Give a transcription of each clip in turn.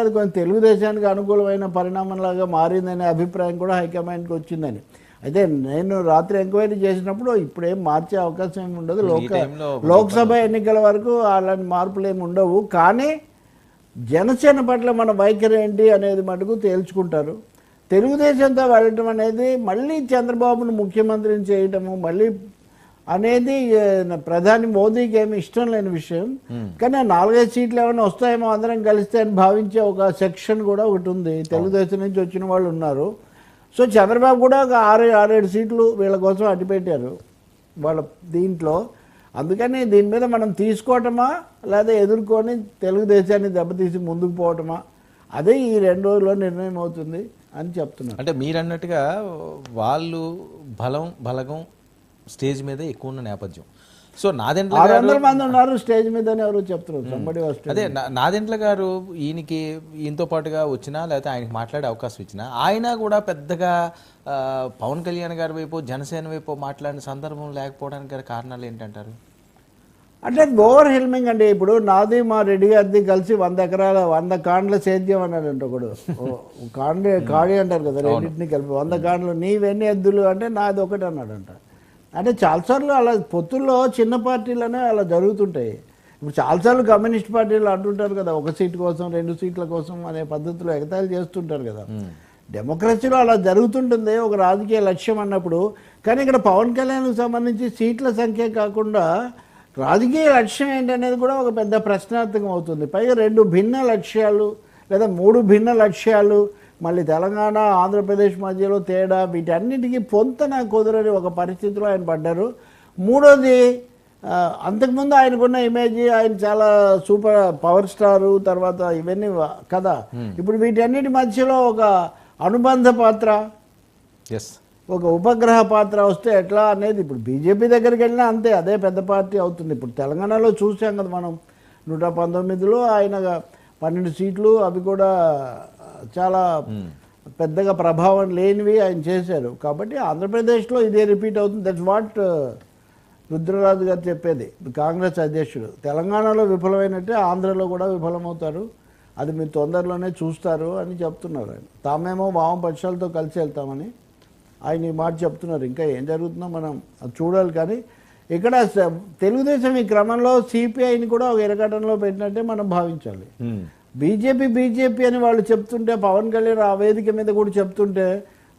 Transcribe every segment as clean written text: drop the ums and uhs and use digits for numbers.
అది కొంచెం తెలుగుదేశానికి అనుకూలమైన పరిణామంలాగా మారిందనే అభిప్రాయం కూడా హైకమాండ్కి వచ్చిందని. అయితే నేను రాత్రి ఎంక్వైరీ చేసినప్పుడు ఇప్పుడేం మార్చే అవకాశం ఏమి ఉండదు. లోక్సభ ఎన్నికల వరకు అలాంటి మార్పులు ఏమి ఉండవు. కానీ జనసేన పట్ల మన వైఖరి ఏంటి అనేది మటుకు తేల్చుకుంటారు. తెలుగుదేశంతో వెళ్ళటం అనేది మళ్ళీ చంద్రబాబును ముఖ్యమంత్రిని చేయటము మళ్ళీ అనేది ప్రధాని మోదీకి ఏమి ఇష్టం లేని విషయం. కానీ ఆ 4-5 సీట్లు ఏమైనా వస్తాయేమో అందరం కలిస్తే అని భావించే ఒక సెక్షన్ కూడా ఒకటి ఉంది. తెలుగుదేశం నుంచి వచ్చిన వాళ్ళు ఉన్నారు. సో చంద్రబాబు కూడా ఒక 6-7 సీట్లు వీళ్ళ కోసం అడ్డుపెట్టారు వాళ్ళ దీంట్లో. అందుకని దీని మీద మనం తీసుకోవటమా లేదా ఎదుర్కొని తెలుగుదేశాన్ని దెబ్బతీసి ముందుకు పోవటమా అదే ఈ 2 రోజుల్లో నిర్ణయం అవుతుంది అని చెప్తున్నారు. అంటే మీరు అన్నట్టుగా వాళ్ళు బలగం స్టేజ్ మీద ఎక్కువ ఉన్న నేపథ్యం. సో నాదెండ్ల 600 మంది ఉన్నారు స్టేజ్ మీద ఎవరు చెప్తున్నారు. అదే నాదెండ్ల గారు ఈయనతో పాటుగా వచ్చినా లేకపోతే ఆయనకి మాట్లాడే అవకాశం ఇచ్చినా ఆయన కూడా పెద్దగా పవన్ కళ్యాణ్ గారి వైపు జనసేన వైపు మాట్లాడిన సందర్భం లేకపోవడానికి గల కారణాలు ఏంటంటారు? అంటే ఓవర్ హెల్మింగ్ అండి. ఇప్పుడు నాది మా రెడ్డి గారిది కలిసి 100 ఎకరాల 100 కాండ్ల సేద్యం అన్నాడంట ఒకడు. కాడి అంటారు కదా రెండింటిని కలిపి 100 కాండ్లు నీవెన్ని ఎద్దులు అంటే నాది ఒకటి అన్నాడంట. అంటే చాలాసార్లు అలా పొత్తుల్లో చిన్న పార్టీలనే అలా జరుగుతుంటాయి. ఇప్పుడు చాలాసార్లు కమ్యూనిస్ట్ పార్టీలు అంటుంటారు కదా 1 సీటు కోసం 2 సీట్ల కోసం అనే పద్ధతిలో ఎగతాళి చేస్తుంటారు కదా. డెమోక్రసీలో అలా జరుగుతుంటుంది ఒక రాజకీయ లక్ష్యం అన్నప్పుడు. కానీ ఇక్కడ పవన్ కళ్యాణ్కి సంబంధించి సీట్ల సంఖ్య కాకుండా రాజకీయ లక్ష్యం ఏంటనేది కూడా ఒక పెద్ద ప్రశ్నార్థకం అవుతుంది. పైగా 2 భిన్న లక్ష్యాలు లేదా 3 భిన్న లక్ష్యాలు మళ్ళీ తెలంగాణ ఆంధ్రప్రదేశ్ మధ్యలో తేడా వీటన్నిటికీ పొంతన కుదరని ఒక పరిస్థితిలో ఆయన పడ్డారు. మూడోది అంతకుముందు ఆయనకున్న ఇమేజ్ ఆయన చాలా సూపర్ పవర్ స్టారు తర్వాత ఇవన్నీ కదా. ఇప్పుడు వీటన్నిటి మధ్యలో ఒక అనుబంధ పాత్ర ఒక ఉపగ్రహ పాత్ర వస్తే ఎట్లా అనేది ఇప్పుడు బీజేపీ దగ్గరికి వెళ్ళినా అంతే అదే పెద్ద పార్టీ అవుతుంది. ఇప్పుడు తెలంగాణలో చూసాం కదా మనం 119లో ఆయన 12 సీట్లు అవి కూడా చాలా పెద్దగా ప్రభావం లేనివి ఆయన చేశారు. కాబట్టి ఆంధ్రప్రదేశ్లో ఇదే రిపీట్ అవుతుంది. దట్స్ వాట్ రుద్రరాజు గారు చెప్పేది కాంగ్రెస్ అధ్యక్షుడు. తెలంగాణలో విఫలమైనట్టే ఆంధ్రలో కూడా విఫలమవుతారు, అది మీరు తొందరలోనే చూస్తారు అని చెప్తున్నారు ఆయన. తామేమో వామపక్షాలతో కలిసి వెళ్తామని ఆయన ఈ మాట చెప్తున్నారు. ఇంకా ఏం జరుగుతుందో మనం చూడాలి. కానీ ఇక్కడ తెలుగుదేశం ఈ క్రమంలో సిపిఐని కూడా ఒక ఇరకటంలో పెట్టినట్టే మనం భావించాలి. బీజేపీ అని వాళ్ళు చెప్తుంటే పవన్ కళ్యాణ్ ఆ వేదిక మీద కూడా చెప్తుంటే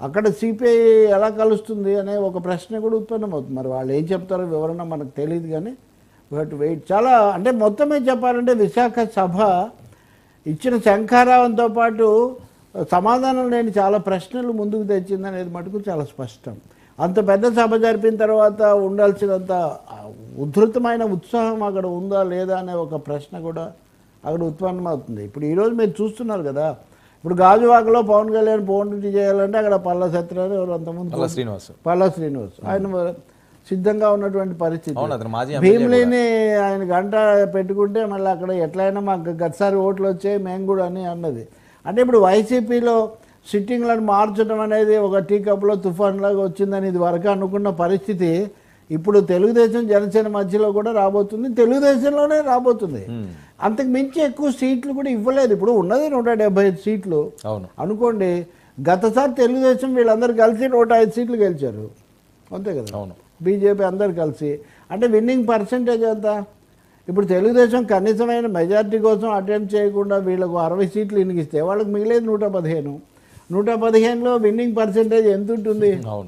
అక్కడ సిపిఐ ఎలా కలుస్తుంది అనే ఒక ప్రశ్న కూడా ఉత్పన్నమవుతుంది. మరి వాళ్ళు ఏం చెప్తారో వివరణ మనకు తెలియదు. కానీ వీ హ్యావ్ టు వెయిట్. చాలా అంటే మొత్తమే చెప్పాలంటే విశాఖ సభ ఇచ్చిన శంఖారావంతో పాటు సమాధానం లేని చాలా ప్రశ్నలు ముందుకు తెచ్చిందనేది మటుకు చాలా స్పష్టం. అంత పెద్ద సభ జరిపిన తర్వాత ఉండాల్సినంత ఉధృతమైన ఉత్సాహం అక్కడ ఉందా లేదా అనే ఒక ప్రశ్న కూడా అక్కడ ఉత్పన్నమవుతుంది. ఇప్పుడు ఈరోజు మీరు చూస్తున్నారు కదా, ఇప్పుడు గాజువాకలో పవన్ కళ్యాణ్ పోటీ చేయాలంటే అక్కడ పల్లా సత్యనారాయణ ఎవరు అంతకుముందు పల్లా శ్రీనివాస్ ఆయన సిద్ధంగా ఉన్నటువంటి పరిస్థితి. భీమిలిని ఆయన గంట పెట్టుకుంటే మళ్ళీ అక్కడ ఎట్లయినా మాకు గతసారి ఓట్లు వచ్చాయి మేము కూడా అని అన్నది. అంటే ఇప్పుడు వైసీపీలో సిట్టింగ్లను మార్చడం అనేది ఒక టీ కప్లో తుఫాన్ లాగా వచ్చిందని ఇది వరకు అనుకున్న పరిస్థితి ఇప్పుడు తెలుగుదేశం జనసేన మధ్యలో కూడా రాబోతుంది, తెలుగుదేశంలోనే రాబోతుంది. అంతకు మించి ఎక్కువ సీట్లు కూడా ఇవ్వలేదు. ఇప్పుడు ఉన్నది 175 సీట్లు అనుకోండి. గతసారి తెలుగుదేశం వీళ్ళందరూ కలిసి 105 సీట్లు గెలిచారు అంతే కదా, బీజేపీ అందరు కలిసి. అంటే విన్నింగ్ పర్సంటేజ్ ఎంత? ఇప్పుడు తెలుగుదేశం కనీసమైన మెజారిటీ కోసం అటెంప్ట్ చేయకుండా వీళ్ళకు 60 సీట్లు ఇనిగిస్తే వాళ్ళకి మిగిలేదు 115. 115లో విన్నింగ్ పర్సంటేజ్ ఎంత ఉంటుంది?